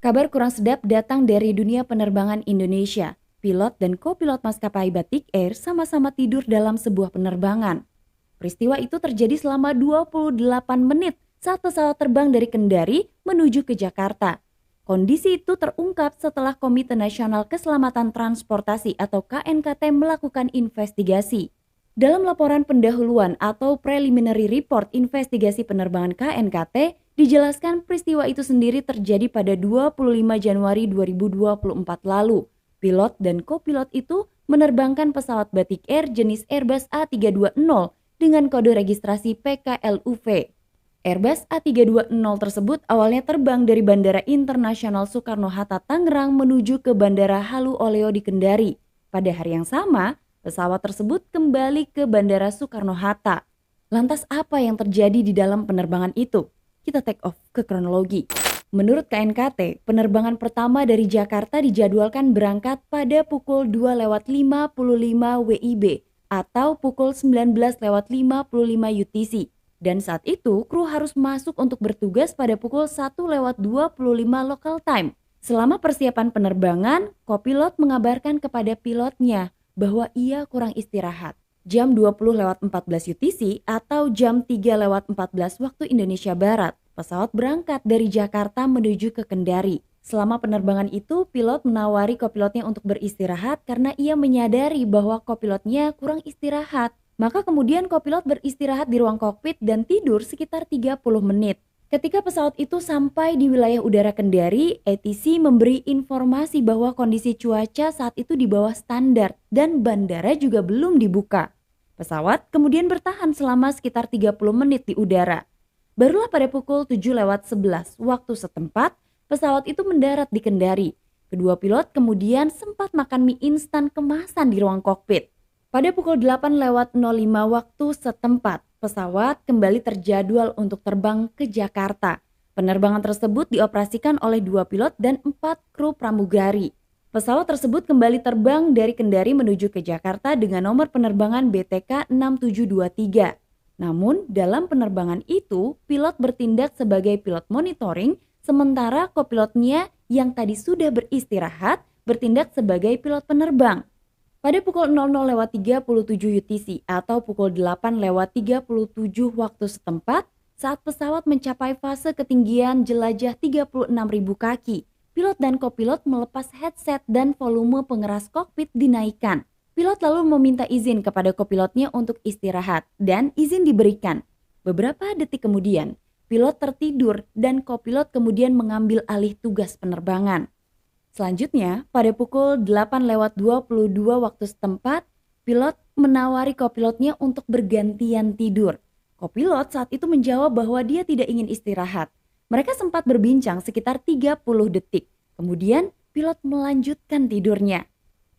Kabar kurang sedap datang dari dunia penerbangan Indonesia. Pilot dan kopilot maskapai Batik Air sama-sama tidur dalam sebuah penerbangan. Peristiwa itu terjadi selama 28 menit saat pesawat terbang dari Kendari menuju ke Jakarta. Kondisi itu terungkap setelah Komite Nasional Keselamatan Transportasi atau KNKT melakukan investigasi. Dalam laporan pendahuluan atau preliminary report investigasi penerbangan KNKT, dijelaskan peristiwa itu sendiri terjadi pada 25 Januari 2024 lalu. Pilot dan kopilot itu menerbangkan pesawat Batik Air jenis Airbus A320 dengan kode registrasi PKLUV. Airbus A320 tersebut awalnya terbang dari Bandara Internasional Soekarno-Hatta Tangerang menuju ke Bandara Halu Oleo di Kendari. Pada hari yang sama, pesawat tersebut kembali ke Bandara Soekarno-Hatta. Lantas apa yang terjadi di dalam penerbangan itu? Kita take off ke kronologi. Menurut KNKT, penerbangan pertama dari Jakarta dijadwalkan berangkat pada pukul 2.55 WIB atau pukul 19.55 UTC. Dan saat itu, kru harus masuk untuk bertugas pada pukul 1.25 local time. Selama persiapan penerbangan, kopilot mengabarkan kepada pilotnya bahwa ia kurang istirahat. Jam 20.14 UTC atau jam 3.14 waktu Indonesia Barat, pesawat berangkat dari Jakarta menuju ke Kendari. Selama penerbangan itu, pilot menawari kopilotnya untuk beristirahat karena ia menyadari bahwa kopilotnya kurang istirahat. Maka kemudian kopilot beristirahat di ruang kokpit dan tidur sekitar 30 menit. Ketika pesawat itu sampai di wilayah udara Kendari, ATC memberi informasi bahwa kondisi cuaca saat itu di bawah standar dan bandara juga belum dibuka. Pesawat kemudian bertahan selama sekitar 30 menit di udara. Barulah pada pukul 7.11 waktu setempat, pesawat itu mendarat di Kendari. Kedua pilot kemudian sempat makan mie instan kemasan di ruang kokpit. Pada pukul 8.05 waktu setempat, pesawat kembali terjadwal untuk terbang ke Jakarta. Penerbangan tersebut dioperasikan oleh 2 pilot dan 4 kru pramugari. Pesawat tersebut kembali terbang dari Kendari menuju ke Jakarta dengan nomor penerbangan BTK 6723. Namun, dalam penerbangan itu, pilot bertindak sebagai pilot monitoring, sementara kopilotnya yang tadi sudah beristirahat bertindak sebagai pilot penerbang. Pada pukul 00.37 UTC atau pukul 8.37 waktu setempat, saat pesawat mencapai fase ketinggian jelajah 36.000 kaki, pilot dan kopilot melepas headset dan volume pengeras kokpit dinaikkan. Pilot lalu meminta izin kepada kopilotnya untuk istirahat dan izin diberikan. Beberapa detik kemudian, pilot tertidur dan kopilot kemudian mengambil alih tugas penerbangan. Selanjutnya, pada pukul 8.22 waktu setempat, pilot menawari kopilotnya untuk bergantian tidur. Kopilot saat itu menjawab bahwa dia tidak ingin istirahat. Mereka sempat berbincang sekitar 30 detik. Kemudian, pilot melanjutkan tidurnya.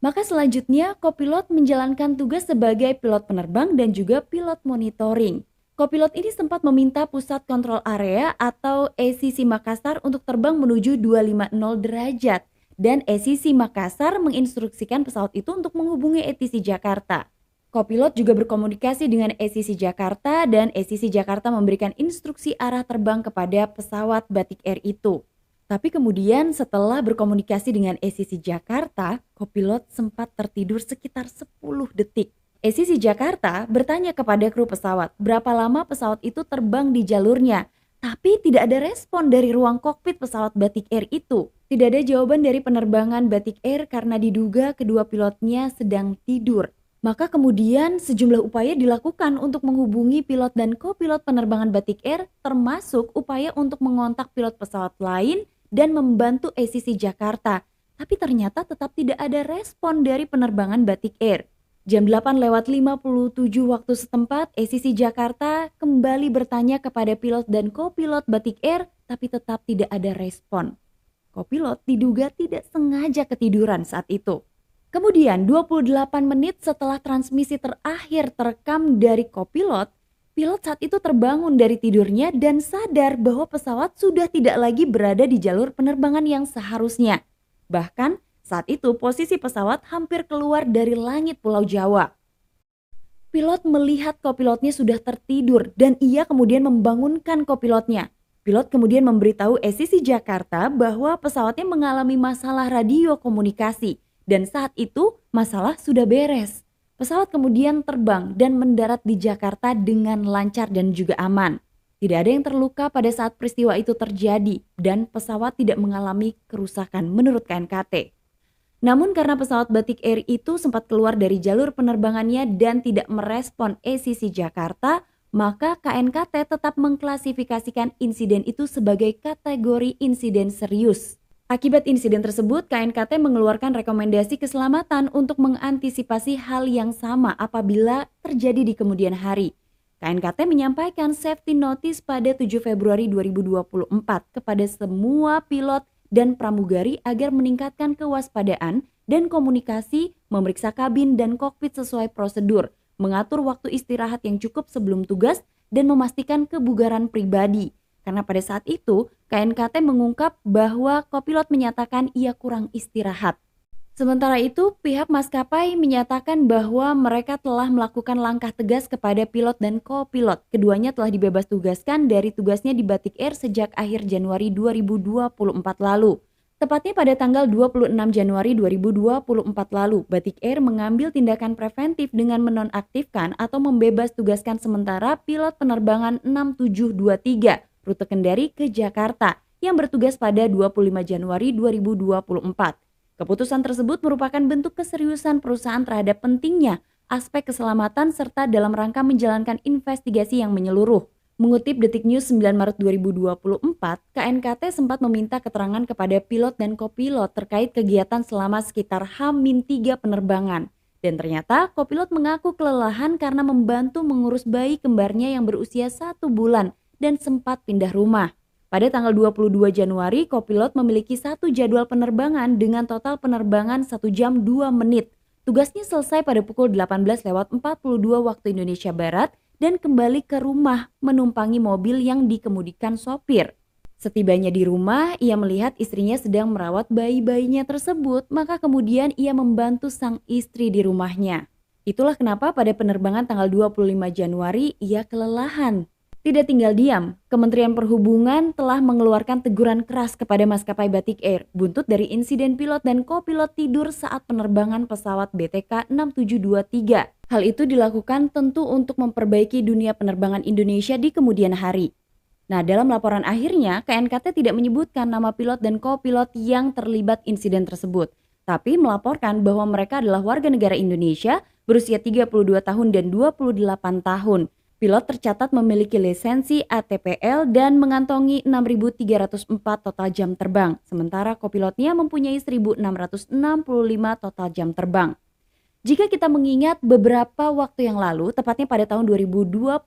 Maka selanjutnya, kopilot menjalankan tugas sebagai pilot penerbang dan juga pilot monitoring. Kopilot ini sempat meminta Pusat Kontrol Area atau ACC Makassar untuk terbang menuju 250 derajat. Dan ACC Makassar menginstruksikan pesawat itu untuk menghubungi ATC Jakarta. Kopilot juga berkomunikasi dengan ACC Jakarta dan ACC Jakarta memberikan instruksi arah terbang kepada pesawat Batik Air itu. Tapi kemudian setelah berkomunikasi dengan ACC Jakarta, kopilot sempat tertidur sekitar 10 detik. ACC Jakarta bertanya kepada kru pesawat berapa lama pesawat itu terbang di jalurnya. Tapi tidak ada respon dari ruang kokpit pesawat Batik Air itu. Tidak ada jawaban dari penerbangan Batik Air karena diduga kedua pilotnya sedang tidur. Maka kemudian sejumlah upaya dilakukan untuk menghubungi pilot dan kopilot penerbangan Batik Air, termasuk upaya untuk mengontak pilot pesawat lain dan membantu ACC Jakarta. Tapi ternyata tetap tidak ada respon dari penerbangan Batik Air. Jam 8.57 waktu setempat, ACC Jakarta kembali bertanya kepada pilot dan kopilot Batik Air, tapi tetap tidak ada respon. Kopilot diduga tidak sengaja ketiduran saat itu. Kemudian 28 menit setelah transmisi terakhir terekam dari kopilot, pilot saat itu terbangun dari tidurnya dan sadar bahwa pesawat sudah tidak lagi berada di jalur penerbangan yang seharusnya. Bahkan saat itu posisi pesawat hampir keluar dari langit Pulau Jawa. Pilot melihat kopilotnya sudah tertidur dan ia kemudian membangunkan kopilotnya. Pilot kemudian memberitahu ACC Jakarta bahwa pesawatnya mengalami masalah radio komunikasi dan saat itu masalah sudah beres. Pesawat kemudian terbang dan mendarat di Jakarta dengan lancar dan juga aman. Tidak ada yang terluka pada saat peristiwa itu terjadi dan pesawat tidak mengalami kerusakan menurut KNKT. Namun karena pesawat Batik Air itu sempat keluar dari jalur penerbangannya dan tidak merespon ACC Jakarta, maka KNKT tetap mengklasifikasikan insiden itu sebagai kategori insiden serius. Akibat insiden tersebut, KNKT mengeluarkan rekomendasi keselamatan untuk mengantisipasi hal yang sama apabila terjadi di kemudian hari. KNKT menyampaikan safety notice pada 7 Februari 2024 kepada semua pilot dan pramugari agar meningkatkan kewaspadaan dan komunikasi, memeriksa kabin dan kokpit sesuai prosedur, mengatur waktu istirahat yang cukup sebelum tugas, dan memastikan kebugaran pribadi. Karena pada saat itu, KNKT mengungkap bahwa kopilot menyatakan ia kurang istirahat. Sementara itu, pihak maskapai menyatakan bahwa mereka telah melakukan langkah tegas kepada pilot dan kopilot. Keduanya telah dibebas tugaskan dari tugasnya di Batik Air sejak akhir Januari 2024 lalu. Tepatnya pada tanggal 26 Januari 2024 lalu, Batik Air mengambil tindakan preventif dengan menonaktifkan atau membebas tugaskan sementara pilot penerbangan 6723 rute Kendari ke Jakarta yang bertugas pada 25 Januari 2024. Keputusan tersebut merupakan bentuk keseriusan perusahaan terhadap pentingnya aspek keselamatan serta dalam rangka menjalankan investigasi yang menyeluruh. Mengutip Detik News 9 Maret 2024, KNKT sempat meminta keterangan kepada pilot dan kopilot terkait kegiatan selama sekitar H-3 penerbangan. Dan ternyata kopilot mengaku kelelahan karena membantu mengurus bayi kembarnya yang berusia 1 bulan dan sempat pindah rumah. Pada tanggal 22 Januari, kopilot memiliki 1 jadwal penerbangan dengan total penerbangan 1 jam 2 menit. Tugasnya selesai pada pukul 18.42 waktu Indonesia Barat dan kembali ke rumah menumpangi mobil yang dikemudikan sopir. Setibanya di rumah, ia melihat istrinya sedang merawat bayi-bayinya tersebut, maka kemudian ia membantu sang istri di rumahnya. Itulah kenapa pada penerbangan tanggal 25 Januari ia kelelahan. Tidak tinggal diam, Kementerian Perhubungan telah mengeluarkan teguran keras kepada maskapai Batik Air buntut dari insiden pilot dan kopilot tidur saat penerbangan pesawat BTK 6723. Hal itu dilakukan tentu untuk memperbaiki dunia penerbangan Indonesia di kemudian hari. Nah, dalam laporan akhirnya, KNKT tidak menyebutkan nama pilot dan kopilot yang terlibat insiden tersebut, tapi melaporkan bahwa mereka adalah warga negara Indonesia berusia 32 tahun dan 28 tahun. Pilot tercatat memiliki lisensi ATPL dan mengantongi 6.304 total jam terbang, sementara kopilotnya mempunyai 1.665 total jam terbang. Jika kita mengingat beberapa waktu yang lalu, tepatnya pada tahun 2022,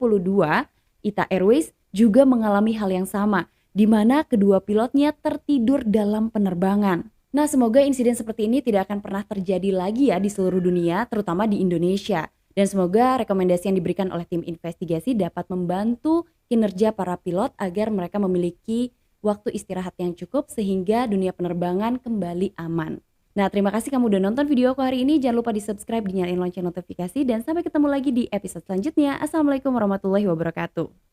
ITA Airways juga mengalami hal yang sama, di mana kedua pilotnya tertidur dalam penerbangan. Nah, semoga insiden seperti ini tidak akan pernah terjadi lagi ya di seluruh dunia, terutama di Indonesia. Dan semoga rekomendasi yang diberikan oleh tim investigasi dapat membantu kinerja para pilot agar mereka memiliki waktu istirahat yang cukup sehingga dunia penerbangan kembali aman. Nah, terima kasih kamu udah nonton video aku hari ini. Jangan lupa di subscribe, dinyalain lonceng notifikasi, dan sampai ketemu lagi di episode selanjutnya. Assalamualaikum warahmatullahi wabarakatuh.